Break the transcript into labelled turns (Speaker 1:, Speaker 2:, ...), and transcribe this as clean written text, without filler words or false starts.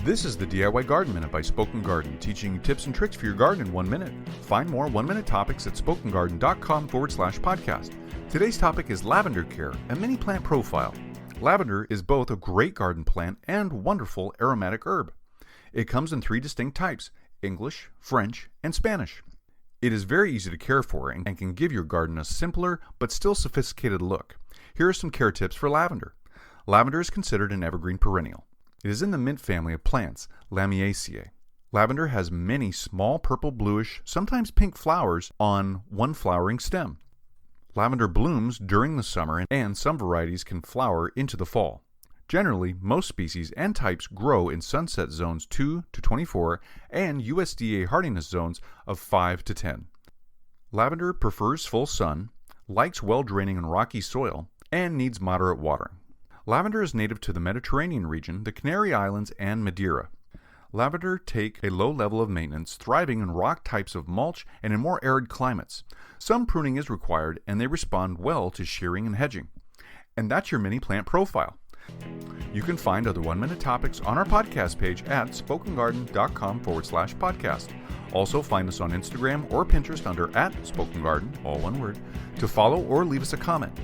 Speaker 1: This is the DIY Garden Minute by Spoken Garden, teaching you tips and tricks for your garden in 1 minute. Find more 1-minute topics at spokengarden.com/podcast. Today's topic is lavender care, a mini plant profile. Lavender is both a great garden plant and wonderful aromatic herb. It comes in 3 distinct types: English, French, and Spanish. It is very easy to care for and can give your garden a simpler but still sophisticated look. Here are some care tips for lavender. Lavender is considered an evergreen perennial. It is in the mint family of plants, Lamiaceae. Lavender has many small purple bluish, sometimes pink flowers on one flowering stem. Lavender blooms during the summer and some varieties can flower into the fall. Generally, most species and types grow in sunset zones 2 to 24 and USDA hardiness zones of 5 to 10. Lavender prefers full sun, likes well-draining and rocky soil, and needs moderate watering. Lavender is native to the Mediterranean region, the Canary Islands, and Madeira. Lavender take a low level of maintenance, thriving in rock types of mulch and in more arid climates. Some pruning is required, and they respond well to shearing and hedging. And that's your mini plant profile. You can find other 1-minute topics on our podcast page at spokengarden.com/podcast. Also find us on Instagram or Pinterest under @SpokenGarden, all one word, to follow or leave us a comment.